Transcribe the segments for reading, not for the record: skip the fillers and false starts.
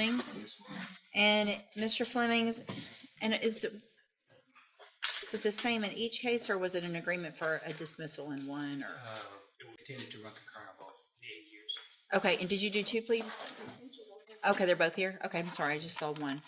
Flemings. And Mr. Flemings, and is it the same in each case, or was it an agreement for a dismissal in one? Or It tended to run concurrent both the 8 years. okay, and did you do two pleas? Okay, they're both here. Okay, I'm sorry, I just saw one.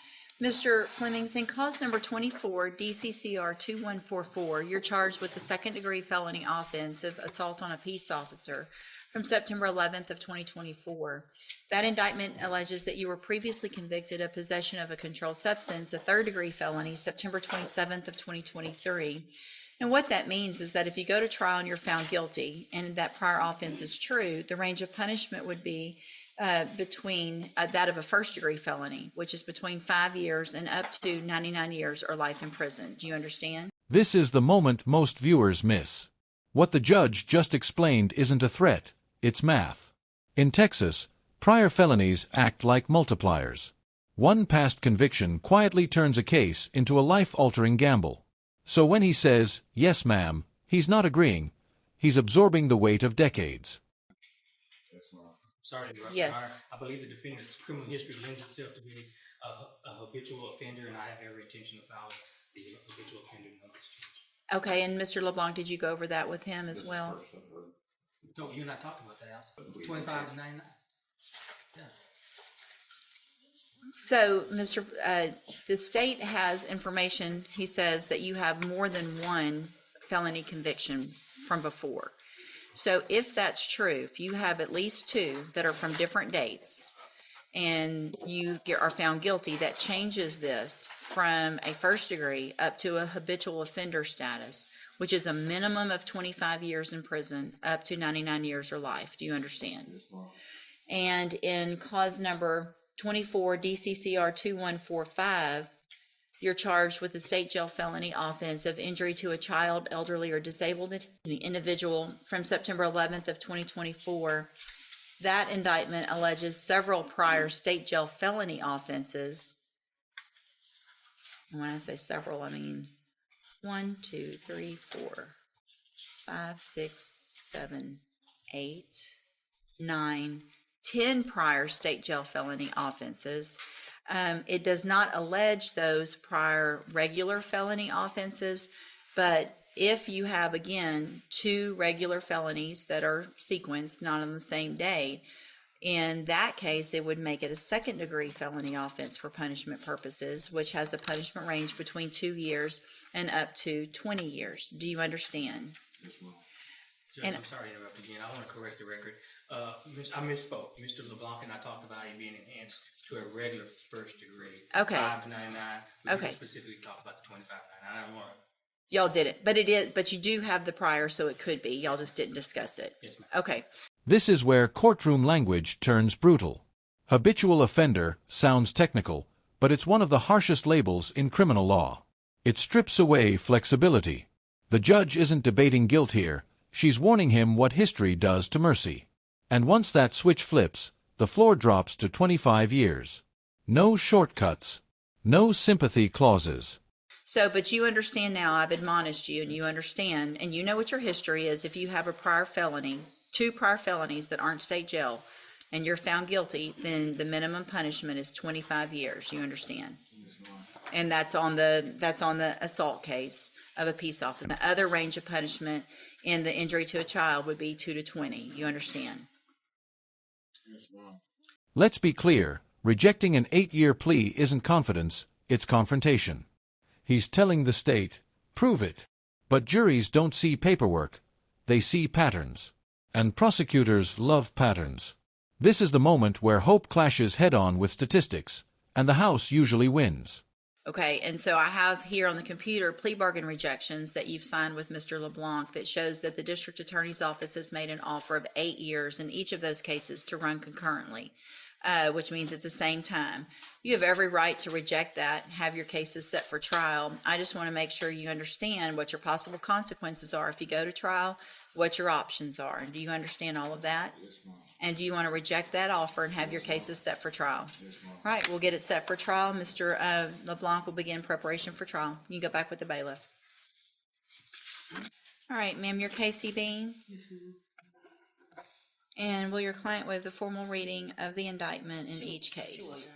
Mr. Flemings, in cause number 24, DCCR 2144, you're charged with the second-degree felony offense of assault on a peace officer from September 11th of 2024. That indictment alleges that you were previously convicted of possession of a controlled substance, a third-degree felony, September 27th of 2023. And what that means is that if you go to trial and you're found guilty, and that prior offense is true, the range of punishment would be between that of a first-degree felony, which is between 5 years and up to 99 years or life in prison. Do you understand? This is the moment most viewers miss. What the judge just explained isn't a threat, it's math. In Texas, prior felonies act like multipliers. One past conviction quietly turns a case into a life-altering gamble. So when he says, "Yes, ma'am," he's not agreeing. He's absorbing the weight of decades. Sorry to interrupt. Yes. I believe the defendant's criminal history lends itself to being a habitual offender, and I have every intention of filing the habitual offender notice. Okay, and Mr. LeBlanc, did you go over that with him as well? No, you and I talked about that. 25 to 99. Yeah. So, the state has information, he says, that you have more than one felony conviction from before. So if that's true, if you have at least two that are from different dates and you are found guilty, that changes this from a first degree up to a habitual offender status, which is a minimum of 25 years in prison up to 99 years or life. Do you understand? And in cause number 24 DCCR 2145, you're charged with the state jail felony offense of injury to a child, elderly, or disabled individual from September 11th of 2024. That indictment alleges several prior state jail felony offenses. And when I say several, I mean 1, 2, 3, 4, 5, 6, 7, 8, 9, 10 prior state jail felony offenses. It does not allege those prior regular felony offenses, but if you have, again, two regular felonies that are sequenced, not on the same day, in that case, it would make it a second-degree felony offense for punishment purposes, which has a punishment range between 2 years and up to 20 years. Do you understand? Judge, I'm sorry to interrupt again. I want to correct the record. I misspoke. Mr. LeBlanc and I talked about it being enhanced to a regular first degree. Okay. 5 to 99. We Okay. didn't specifically talk about the 25 to 99. I don't want to. Y'all did it, but you do have the prior, so it could be. Y'all just didn't discuss it. Yes, ma'am. Okay. This is where courtroom language turns brutal. Habitual offender sounds technical, but it's one of the harshest labels in criminal law. It strips away flexibility. The judge isn't debating guilt here. She's warning him what history does to mercy. And once that switch flips, the floor drops to 25 years. No shortcuts. No sympathy clauses. So, but you understand now, I've admonished you, and you understand, and you know what your history is. If you have a prior felony, two prior felonies that aren't state jail, and you're found guilty, then the minimum punishment is 25 years. You understand? And that's on the assault case of a peace officer. The other range of punishment in the injury to a child would be 2 to 20. You understand? Let's be clear, rejecting an 8-year plea isn't confidence, it's confrontation. He's telling the state, prove it. But juries don't see paperwork, they see patterns. And prosecutors love patterns. This is the moment where hope clashes head-on with statistics, and the House usually wins. Okay, and so I have here on the computer plea bargain rejections that you've signed with Mr. LeBlanc that shows that the district attorney's office has made an offer of 8 years in each of those cases to run concurrently, which means at the same time. You have every right to reject that and have your cases set for trial. I just want to make sure you understand what your possible consequences are if you go to trial, what your options are. And do you understand all of that? Yes, ma'am. And do you want to reject that offer and have your cases set for trial? Yes, ma'am. Right, we'll get it set for trial. Mr. LeBlanc will begin preparation for trial. You go back with the bailiff. All right, ma'am, you're Casey Bean. Yes, ma'am. And will your client waive the formal reading of the indictment in each case? Sure,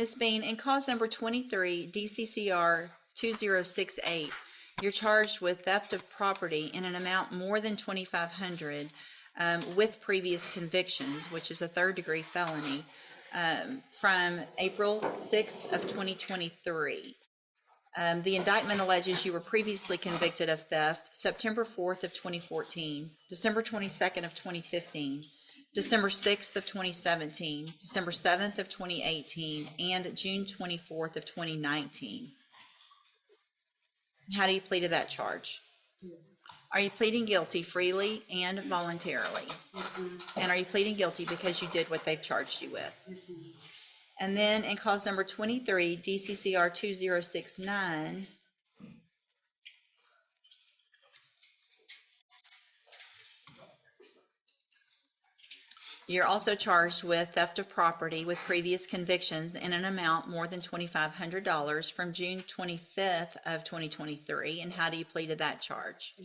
Ms. Bean, in cause number 23, DCCR 2068, you're charged with theft of property in an amount more than $2,500 with previous convictions, which is a third-degree felony, from April 6th of 2023. The indictment alleges you were previously convicted of theft September 4th of 2014, December 22nd of 2015, December 6th of 2017, December 7th of 2018, and June 24th of 2019. How do you plead to that charge? Are you pleading guilty freely and voluntarily? And are you pleading guilty because you did what they've charged you with? And then in cause number 23, DCCR 2069, you're also charged with theft of property with previous convictions in an amount more than $2,500 from June 25th of 2023. And how do you plead to that charge?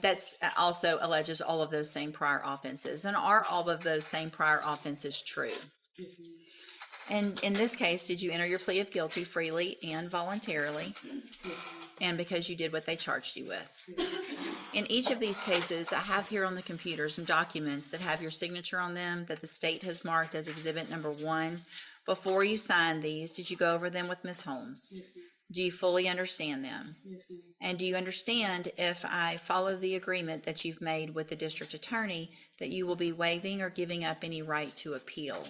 That's also alleges all of those same prior offenses. And are all of those same prior offenses true? And in this case, did you enter your plea of guilty freely and voluntarily, and because you did what they charged you with? In each of these cases, I have here on the computer some documents that have your signature on them that the state has marked as exhibit number 1. Before you sign these, did you go over them with Ms. Holmes? Do you fully understand them? And do you understand, if I follow the agreement that you've made with the district attorney, that you will be waiving or giving up any right to appeal?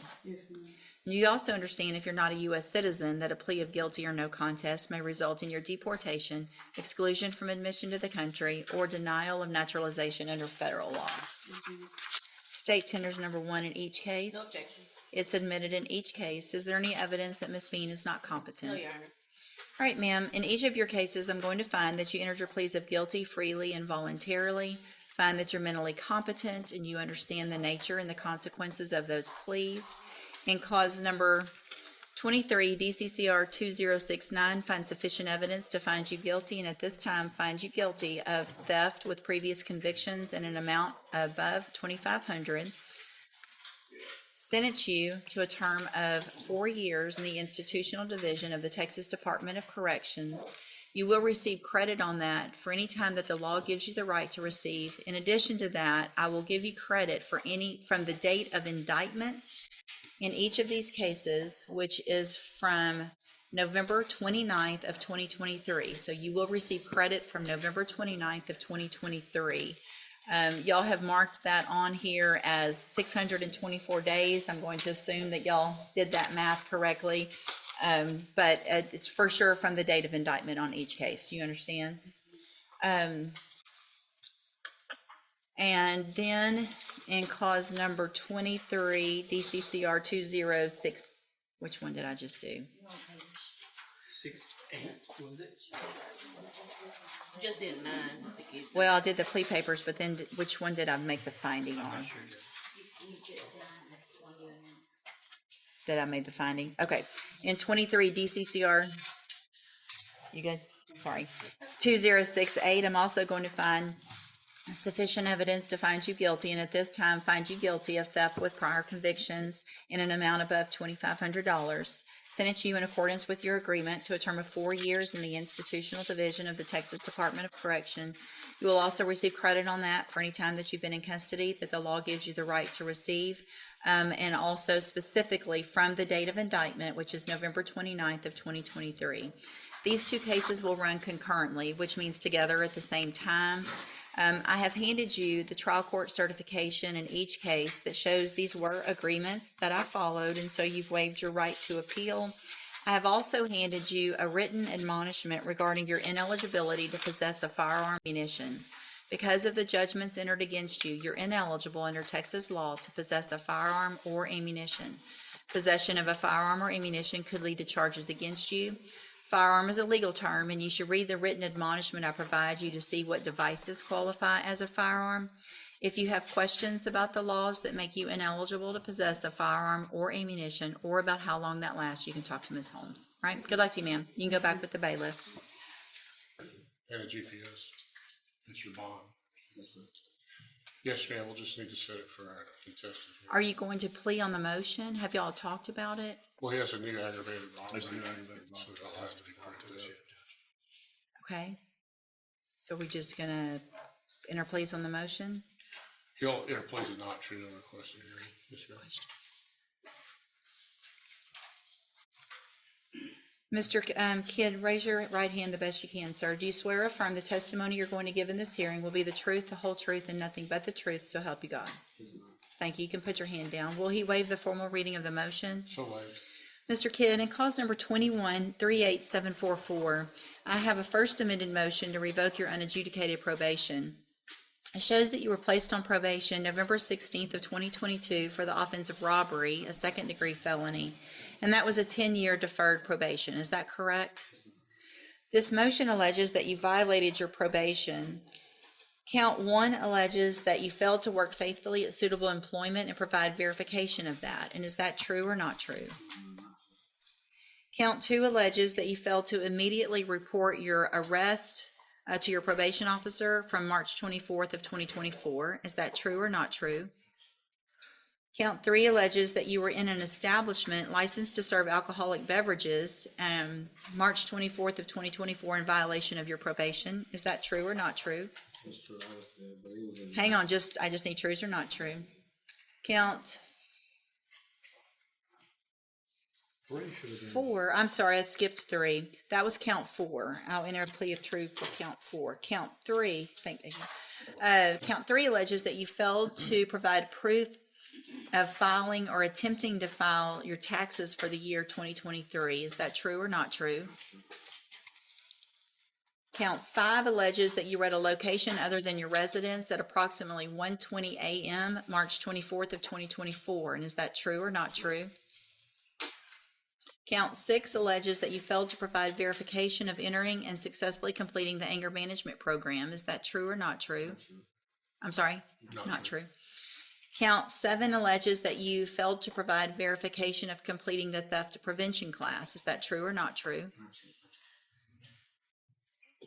You also understand, if you're not a U.S. citizen, that a plea of guilty or no contest may result in your deportation, exclusion from admission to the country, or denial of naturalization under federal law. State tenders number 1 in each case. No objection. It's admitted in each case. Is there any evidence that Ms. Bean is not competent? No, Your Honor. All right, ma'am. In each of your cases, I'm going to find that you entered your pleas of guilty freely and voluntarily, find that you're mentally competent and you understand the nature and the consequences of those pleas. In cause number 23, DCCR 2069, find sufficient evidence to find you guilty, and at this time find you guilty of theft with previous convictions in an amount above $2,500. Sentence you to a term of 4 years in the institutional division of the Texas Department of Corrections. You will receive credit on that for any time that the law gives you the right to receive. In addition to that, I will give you credit for any from the date of indictments in each of these cases, which is from November 29th of 2023. So you will receive credit from November 29th of 2023. Y'all have marked that on here as 624 days. I'm going to assume that y'all did that math correctly. But it's for sure from the date of indictment on each case. Do you understand? And then in cause number 23, DCCR 206, which one did I just do? 6-8, was it? Just did 9. Well, I did the plea papers, but then which one did I make the finding I'm on? not sure. That I made the finding? Okay. In 23 DCCR, you good? Sorry. 2068, I'm also going to find sufficient evidence to find you guilty, and at this time find you guilty of theft with prior convictions in an amount above $2,500. Sentence you in accordance with your agreement to a term of 4 years in the institutional division of the Texas Department of Correction. You will also receive credit on that for any time that you've been in custody that the law gives you the right to receive, and also specifically from the date of indictment, which is November 29th of 2023. These two cases will run concurrently, which means together at the same time. I have handed you the trial court certification in each case that shows these were agreements that I followed, and so you've waived your right to appeal. I have also handed you a written admonishment regarding your ineligibility to possess a firearm ammunition. Because of the judgments entered against you, you're ineligible under Texas law to possess a firearm or ammunition. Possession of a firearm or ammunition could lead to charges against you. Firearm is a legal term, and you should read the written admonishment I provide you to see what devices qualify as a firearm. If you have questions about the laws that make you ineligible to possess a firearm or ammunition, or about how long that lasts, you can talk to Ms. Holmes. All right? Good luck to you, ma'am. You can go back with the bailiff. And a GPS. That's your bond. Yes, ma'am, we'll just need to set it for our contestant. Are you going to plea on the motion? Have y'all talked about it? Well, he has a new aggravated robbery. There's a new aggravated So robbery. that'll have to be part of it. Okay. So we're just gonna enter pleas on the motion? He'll enter pleas is not true on request of hearing. Yes, ma'am. Mr. Kidd, raise your right hand the best you can, sir. Do you swear or affirm the testimony you're going to give in this hearing will be the truth, the whole truth, and nothing but the truth, so help you God? Thank you. You can put your hand down. Will he waive the formal reading of the motion? So waived. Mr. Kidd, in cause number 21-38744, I have a first amended motion to revoke your unadjudicated probation. It shows that you were placed on probation November 16th of 2022 for the offense of robbery, a second-degree felony, and that was a 10-year deferred probation. Is that correct? This motion alleges that you violated your probation. Count 1 alleges that you failed to work faithfully at suitable employment and provide verification of that. And is that true or not true? Count 2 alleges that you failed to immediately report your arrest to your probation officer from March 24th of 2024. Is that true or not true? Count 3 alleges that you were in an establishment licensed to serve alcoholic beverages March 24th of 2024 in violation of your probation. Is that true or not true? Hang on, I just need trues or not true. Count 4, I'm sorry, I skipped 3. That was count 4. I'll enter a plea of true for count 4. Count 3, count 3 alleges that you failed to provide proof of filing or attempting to file your taxes for the year 2023. Is that true or not true? Count 5 alleges that you were at a location other than your residence at approximately 1:20 a.m. March 24th of 2024. And is that true or not true? Count 6 alleges that you failed to provide verification of entering and successfully completing the anger management program. Is that true or not true? I'm sorry, not true. Count 7 alleges that you failed to provide verification of completing the theft prevention class. Is that true or not true?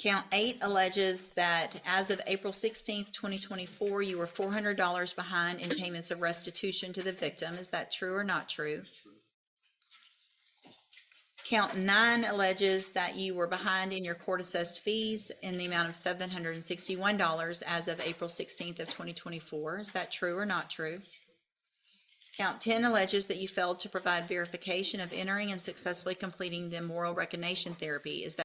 Count 8 alleges that as of April 16th, 2024, you were $400 behind in payments of restitution to the victim. Is that true or not true? Count 9 alleges that you were behind in your court-assessed fees in the amount of $761 as of April 16th of 2024. Is that true or not true? Count 10 alleges that you failed to provide verification of entering and successfully completing the moral recognition therapy. Is that